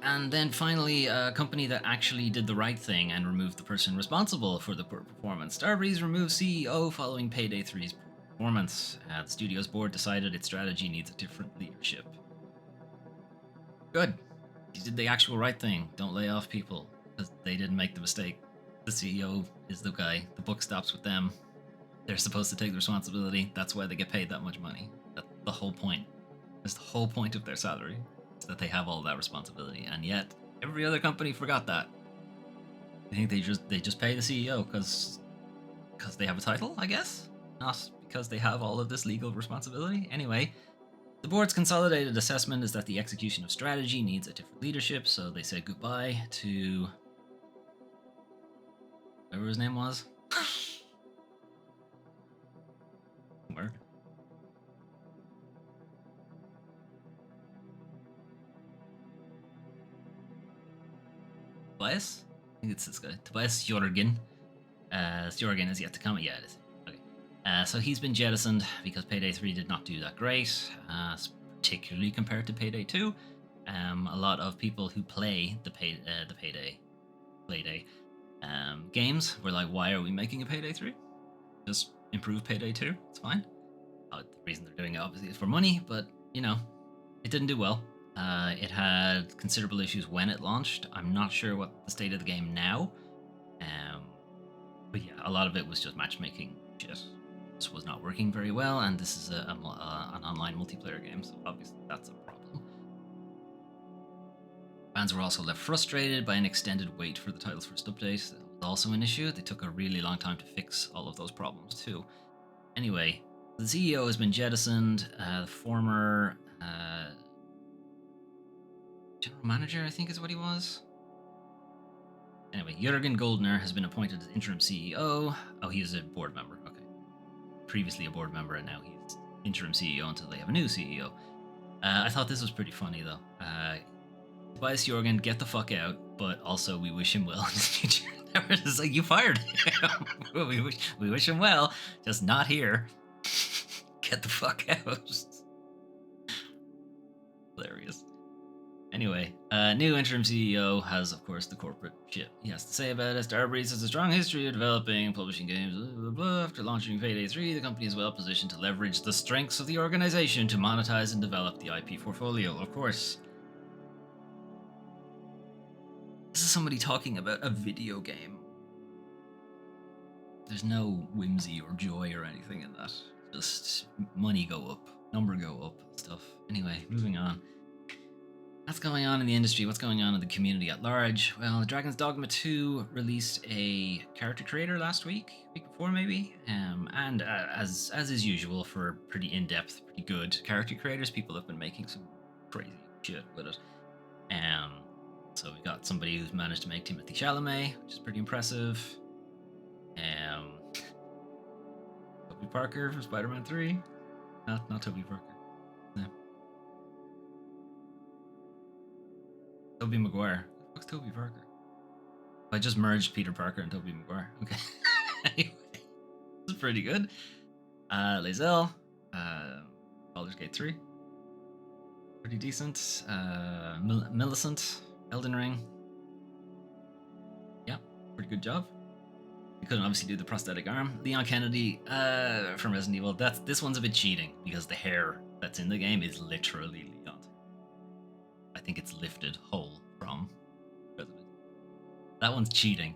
And then finally, a company that actually did the right thing and removed the person responsible for the poor performance. Starbreeze removed CEO following Payday 3's performance. The studio's board decided its strategy needs a different leadership. Good. You did the actual right thing. Don't lay off people, because they didn't make the mistake. The CEO is the guy. The buck stops with them. They're supposed to take the responsibility. That's why they get paid that much money. That's the whole point. That's the whole point of their salary. That they have all that responsibility, and yet every other company forgot that. I think they just pay the CEO because they have a title, I guess, not because they have all of this legal responsibility. Anyway, the board's consolidated assessment is that the execution of strategy needs a different leadership, so they said goodbye to whatever his name was. Where? Tobias? I think it's this guy. Tobias Jorgen. Jorgen is yet to come. Yeah, it is. Okay. So he's been jettisoned because Payday 3 did not do that great, particularly compared to Payday 2. A lot of people who play the Payday games were like, why are we making a Payday 3? Just improve Payday 2. It's fine. The reason they're doing it obviously is for money, but it didn't do well. It had considerable issues when it launched. I'm not sure what the state of the game now. But yeah, a lot of it was just matchmaking shit. This was not working very well, and this is an online multiplayer game, so obviously that's a problem. Fans were also left frustrated by an extended wait for the title's first update. That was also an issue. They took a really long time to fix all of those problems too. Anyway, the CEO has been jettisoned. The former general manager, I think is what he was. Anyway, Jurgen Goldner has been appointed as interim CEO. Oh, he is a board member. Okay. Previously a board member, and now he's interim CEO until they have a new CEO. I thought this was pretty funny, though. Tobias Jurgen, get the fuck out, but also we wish him well in his future. It's like, you fired him. we wish him well, just not here. Get the fuck out. Hilarious. Anyway, new interim CEO has, of course, the corporate shit he has to say about it. Starbreeze has a strong history of developing and publishing games. Blah, blah, blah. After launching Payday 3, the company is well positioned to leverage the strengths of the organization to monetize and develop the IP portfolio. Of course, this is somebody talking about a video game. There's no whimsy or joy or anything in that. Just money go up, number go up, stuff. Anyway, moving on. What's going on in the industry? What's going on in the community at large? Well, Dragon's Dogma 2 released a character creator last week before maybe, and as is usual for pretty in-depth, pretty good character creators, people have been making some crazy shit with it. So we got somebody who's managed to make Timothée Chalamet, which is pretty impressive. Tobey Parker from Spider-Man 3. Not Tobey Parker. No. Tobey Maguire. Who the fuck's Tobey Parker? I just merged Peter Parker and Tobey Maguire. Okay. Anyway, this is pretty good. Lae'zel, Baldur's Gate 3. Pretty decent. Millicent, Elden Ring. pretty good job. We couldn't obviously do the prosthetic arm. Leon Kennedy from Resident Evil. This one's a bit cheating because the hair that's in the game is literally Leon. I think it's lifted whole from Resident Evil. That one's cheating,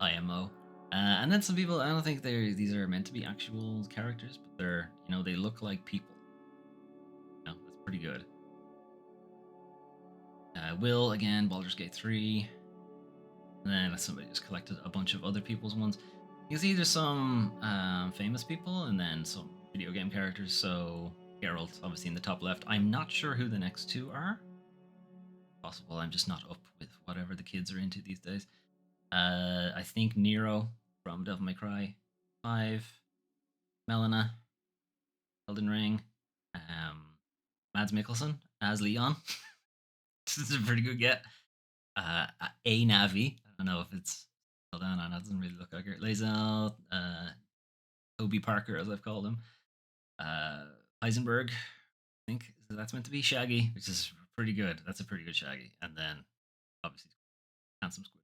IMO. And then some people, I don't think these are meant to be actual characters, but they're, they look like people. That's pretty good. Will, again, Baldur's Gate 3. And then somebody just collected a bunch of other people's ones. You can see there's some famous people and then some video game characters. So Geralt, obviously in the top left. I'm not sure who the next two are. Possible I'm just not up with whatever the kids are into these days. I think Nero from Devil May Cry 5. Melina, Elden Ring. Mads Mikkelsen as Leon. This is a pretty good get. A Navi. I don't know if it's still down on. That doesn't really look like it. Lae'zel, Toby Parker, as I've called him. Heisenberg, I think that's meant to be Shaggy, which is pretty good. That's a pretty good Shaggy. And then, obviously, Handsome Squid.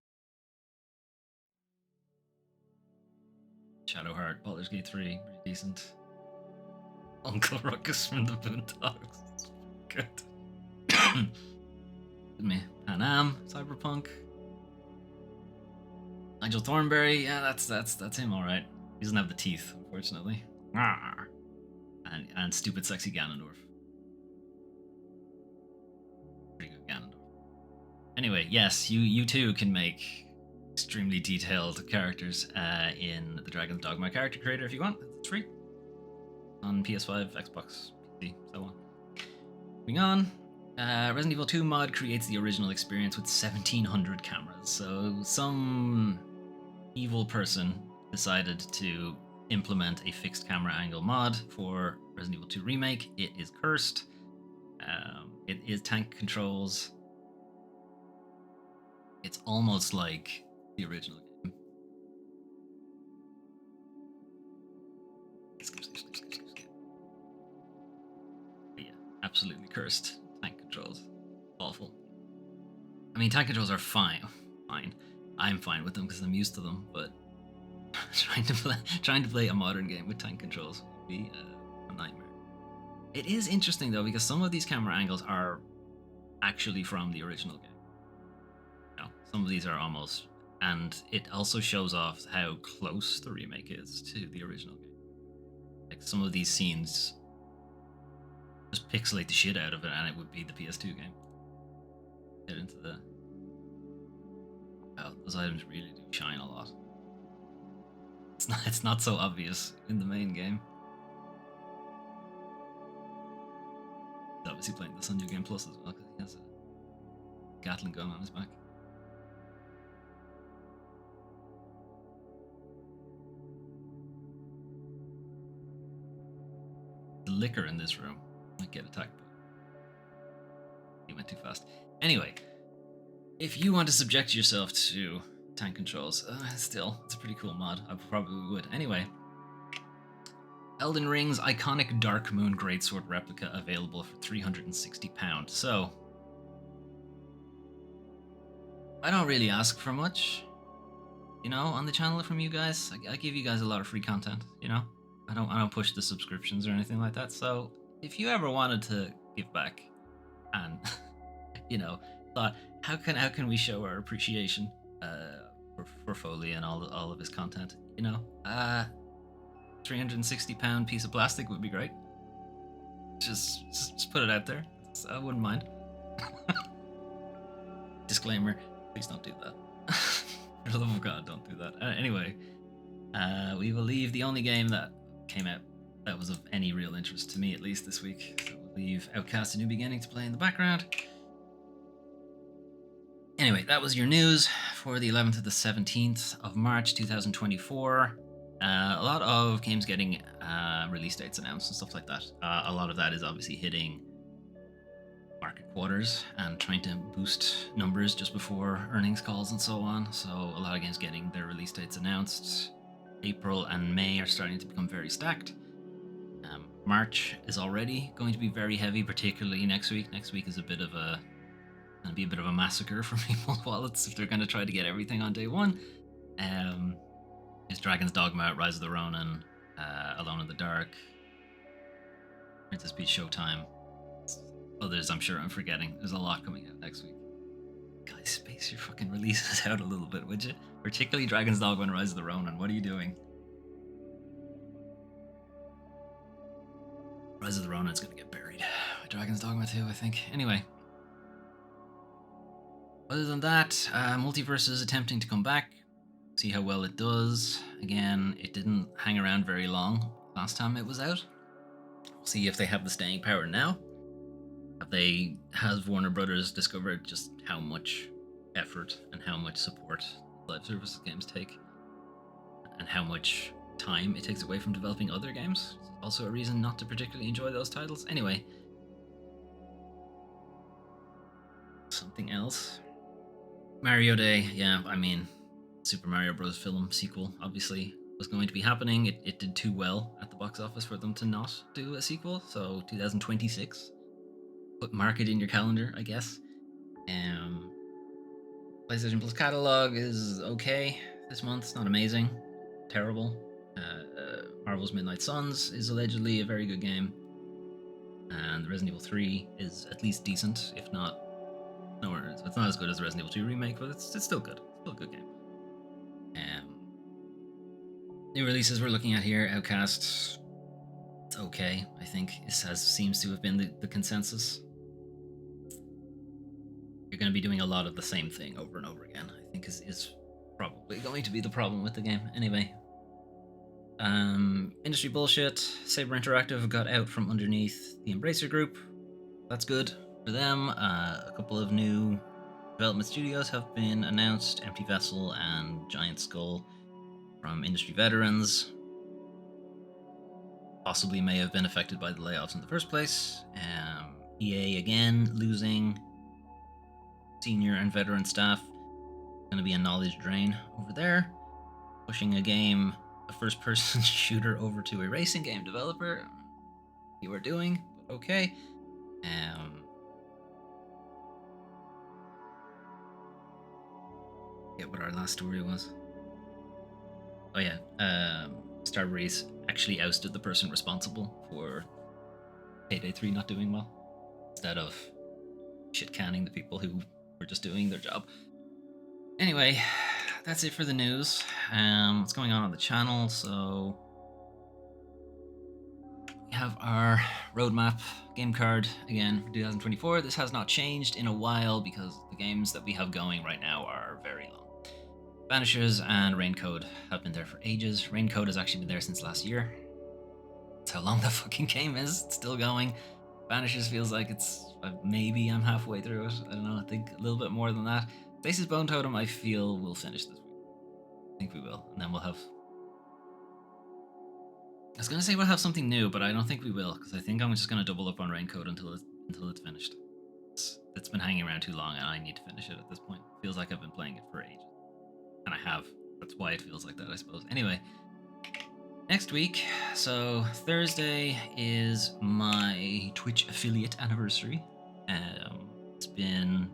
Shadowheart, Baldur's Gate 3, pretty decent. Uncle Ruckus from the Boondocks. Good. Me. Pan Am, Cyberpunk. Nigel Thornberry, yeah, that's him, all right. He doesn't have the teeth, unfortunately. And stupid, sexy Ganondorf. Pretty good Ganondorf. Anyway, yes, you too can make extremely detailed characters in the Dragon's Dogma character creator if you want. It's free on PS5, Xbox, PC, so on. Moving on. Resident Evil 2 mod creates the original experience with 1,700 cameras. So some evil person decided to implement a fixed camera angle mod for Resident Evil 2 Remake. It is cursed. It is tank controls. It's almost like the original game. But yeah, absolutely cursed. Tank controls. Awful. I mean, tank controls are fine. I'm fine with them because I'm used to them, but trying to play a modern game with tank controls would be a nightmare. It is interesting though, because some of these camera angles are actually from the original game. Some of these are almost, and it also shows off how close the remake is to the original game. Like some of these scenes just pixelate the shit out of it, and it would be the PS2 game. Get into the... Wow, those items really do shine a lot. It's not so obvious in the main game. He's obviously playing this on New Game Plus as well, because he has a Gatling gun on his back. The liquor in this room might get attacked, but he went too fast. Anyway, if you want to subject yourself to tank controls, still, it's a pretty cool mod. I probably would. Anyway, Elden Ring's iconic Dark Moon Greatsword replica available for £360. So, I don't really ask for much, on the channel from you guys. I give you guys a lot of free content, I don't push the subscriptions or anything like that. So if you ever wanted to give back and thought how can we show our appreciation for Foley and all of his content, £360 piece of plastic would be great. Just put it out there. I wouldn't mind. Disclaimer, please don't do that. For the love of God, don't do that. Anyway, we will leave the only game that came out that was of any real interest to me, at least this week. So we'll leave Outcast: A New Beginning to play in the background. Anyway, that was your news for the 11th to the 17th of March 2024. A lot of games getting release dates announced and stuff like that. A lot of that is obviously hitting market quarters and trying to boost numbers just before earnings calls and so on. So a lot of games getting their release dates announced. April and May are starting to become very stacked. March is already going to be very heavy, particularly next week. Next week is going to be a bit of a massacre for people's wallets if they're going to try to get everything on day one. Um, is Dragon's Dogma, Rise of the Ronin, Alone in the Dark, Princess Peach Showtime. Others I'm sure I'm forgetting. There's a lot coming out next week. Guys, space your fucking releases out a little bit, would you? Particularly Dragon's Dogma and Rise of the Ronin. What are you doing? Rise of the Ronin's gonna get buried. Dragon's Dogma too, I think. Anyway. Other than that, Multiverse is attempting to come back. See how well it does. Again, it didn't hang around very long last time it was out. We'll see if they have the staying power now. Has Warner Brothers discovered just how much effort and how much support live services games take, and how much time it takes away from developing other games? It's also a reason not to particularly enjoy those titles. Anyway, something else. Mario Day, yeah, I mean, Super Mario Bros. Film sequel obviously was going to be happening. It did too well at the box office for them to not do a sequel, so 2026. Mark it in your calendar, I guess. PlayStation Plus catalog is okay this month. It's not amazing, terrible. Marvel's Midnight Suns is allegedly a very good game, and Resident Evil 3 is at least decent, if not nowhere. It's not as good as the Resident Evil 2 remake, but it's still good. It's still a good game. New releases we're looking at here: Outcast. It's okay, I think. Seems to have been the consensus. You're going to be doing a lot of the same thing over and over again, I think is probably going to be the problem with the game. Anyway. Industry bullshit. Saber Interactive got out from underneath the Embracer group. That's good for them. A couple of new development studios have been announced: Empty Vessel and Giant Skull, from industry veterans. Possibly may have been affected by the layoffs in the first place. EA again losing senior and veteran staff. Going to be a knowledge drain over there. Pushing a first-person shooter over to a racing game developer. You are doing, but okay. Forget what our last story was. Oh yeah, Starbreeze actually ousted the person responsible for Payday 3 not doing well, instead of shit canning the people who were just doing their job. Anyway, that's it for the news. What's going on the channel? So we have our roadmap game card again for 2024. This has not changed in a while because the games that we have going right now are very long. Vanishers and Raincode have been there for ages. Raincode has actually been there since last year. That's how long the fucking game is. It's still going. Vanishers feels like it's maybe I'm halfway through it. I don't know. I think a little bit more than that. Stasis Bone Totem, I feel, will finish this week. I think we will. And then we'll have... I was going to say we'll have something new, but I don't think we will, because I think I'm just going to double up on Raincode until it's finished. It's been hanging around too long, and I need to finish it at this point. It feels like I've been playing it for ages. And I have. That's why it feels like that, I suppose. Anyway, next week, so Thursday is my Twitch affiliate anniversary. It's been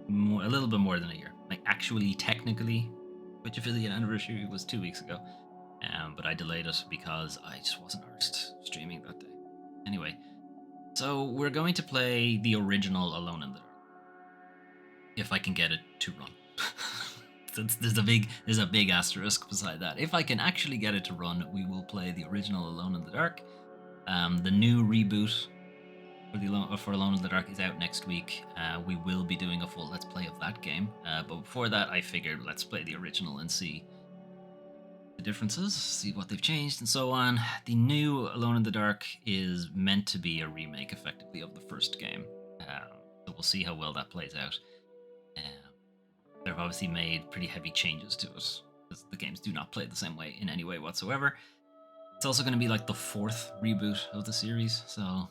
a little bit more than a year. Like, actually, technically, Twitch affiliate anniversary was 2 weeks ago. But I delayed it because I just wasn't arsed streaming that day. Anyway, so we're going to play the original Alone in the Dark, if I can get it to run. There's a big asterisk beside that. If I can actually get it to run, we will play the original Alone in the Dark. The new reboot for Alone in the Dark is out next week. We will be doing a full Let's Play of that game. But before that, I figured let's play the original and see the differences, see what they've changed, and so on. The new Alone in the Dark is meant to be a remake, effectively, of the first game. So we'll see how well that plays out. They've obviously made pretty heavy changes to it, because the games do not play the same way in any way whatsoever. It's also going to be like the fourth reboot of the series, so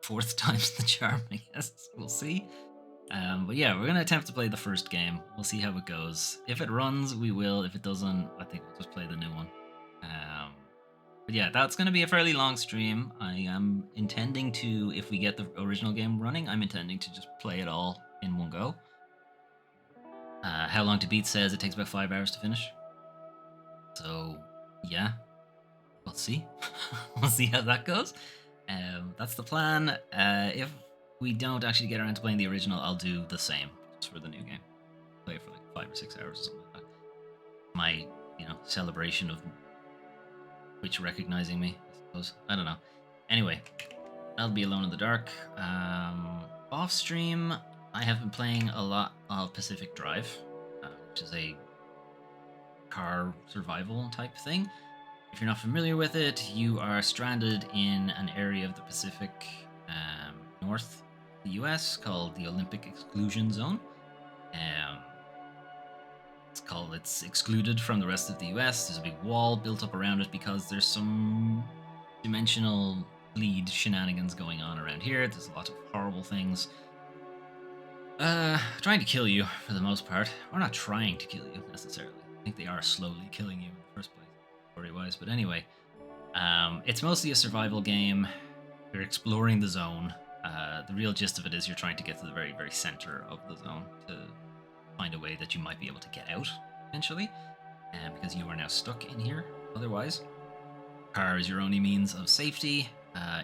fourth time's the charm, I guess. We'll see. But yeah, we're going to attempt to play the first game. We'll see how it goes. If it runs, we will. If it doesn't, I think we'll just play the new one. But yeah, that's going to be a fairly long stream. I am intending to, if we get the original game running, I'm intending to just play it all in one go. How Long to Beat says it takes about 5 hours to finish. So yeah, we'll see. We'll see how that goes. That's the plan. If we don't actually get around to playing the original, I'll do the same just for the new game. Play it for like 5 or 6 hours or something like that. My, celebration of Twitch recognizing me, I suppose. I don't know. Anyway, I'll be Alone in the Dark. Off stream, I have been playing a lot of Pacific Drive, which is a car survival type thing. If you're not familiar with it, you are stranded in an area of the Pacific north of the US called the Olympic Exclusion Zone. It's excluded from the rest of the US. There's a big wall built up around it because there's some dimensional bleed shenanigans going on around here. There's a lot of horrible things trying to kill you for the most part. Or not trying to kill you necessarily. I think they are slowly killing you in the first place, story-wise. But anyway, it's mostly a survival game. You're exploring the zone. The real gist of it is you're trying to get to the very, very center of the zone to find a way that you might be able to get out eventually, because you are now stuck in here. Otherwise, car is your only means of safety.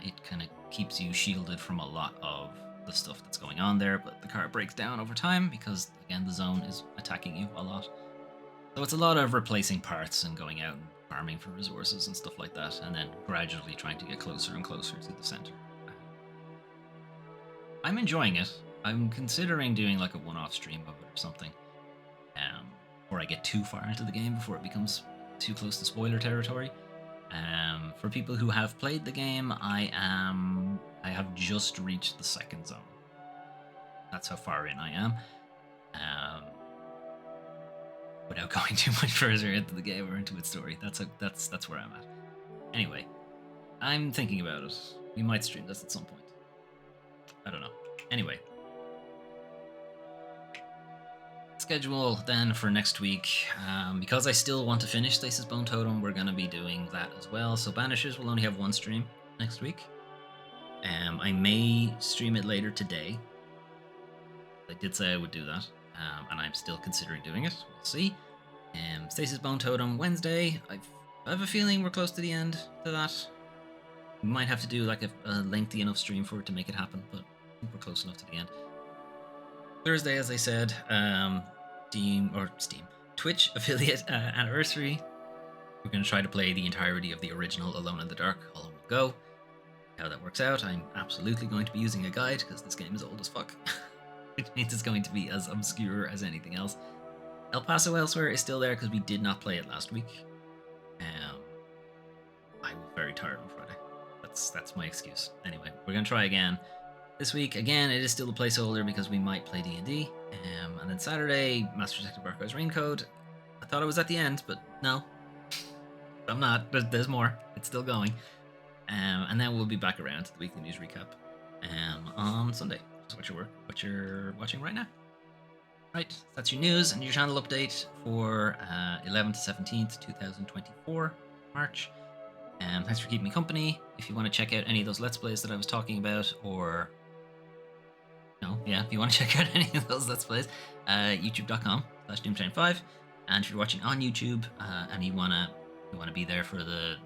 It kind of keeps you shielded from a lot of the stuff that's going on there, but the car breaks down over time because, again, the zone is attacking you a lot. So it's a lot of replacing parts and going out and farming for resources and stuff like that, and then gradually trying to get closer and closer to the center. I'm enjoying it. I'm considering doing like a one-off stream of it or something, before I get too far into the game, before it becomes too close to spoiler territory. For people who have played the game, I have just reached the second zone. That's how far in I am. Without going too much further into the game or into its story, that's where I'm at. Anyway, I'm thinking about it. We might stream this at some point. I don't know. Anyway, schedule then for next week. Because I still want to finish Stasis Bone Totem, we're going to be doing that as well. So Banishers will only have one stream next week. I may stream it later today. I did say I would do that, and I'm still considering doing it. We'll see. Stasis Bone Totem Wednesday. I have a feeling we're close to the end to that. We might have to do like a lengthy enough stream for it to make it happen, but I think we're close enough to the end. Thursday, as I said, Twitch affiliate anniversary. We're going to try to play the entirety of the original Alone in the Dark all in one go. How that works out, I'm absolutely going to be using a guide because this game is old as fuck. Which means it's going to be as obscure as anything else. El Paso Elsewhere is still there because we did not play it last week. I was very tired on Friday. That's my excuse. Anyway, we're going to try again this week. Again, it is still a placeholder because we might play D&D. And then Saturday, Master Detective Barco's Raincode. I thought I was at the end, but no. I'm not. There's more. It's still going. And then we'll be back around to the weekly news recap on Sunday. That's what you're watching right now. Right, that's your news and your channel update for 11th to 17th, 2024, March. Thanks for keeping me company. If you want to check out any of those Let's Plays that I was talking about, or if you want to check out any of those Let's Plays, youtube.com/doomtrain5. And if you're watching on YouTube and you wanna be there for the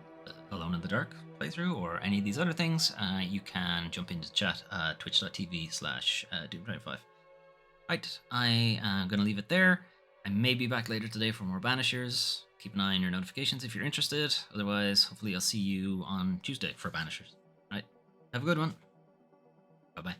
Alone in the Dark playthrough or any of these other things, you can jump into chat twitch.tv/doomtrain5. Right, I am going to leave it there. I may be back later today for more Banishers. Keep an eye on your notifications if you're interested. Otherwise, hopefully I'll see you on Tuesday for Banishers. Right, have a good one. Bye-bye.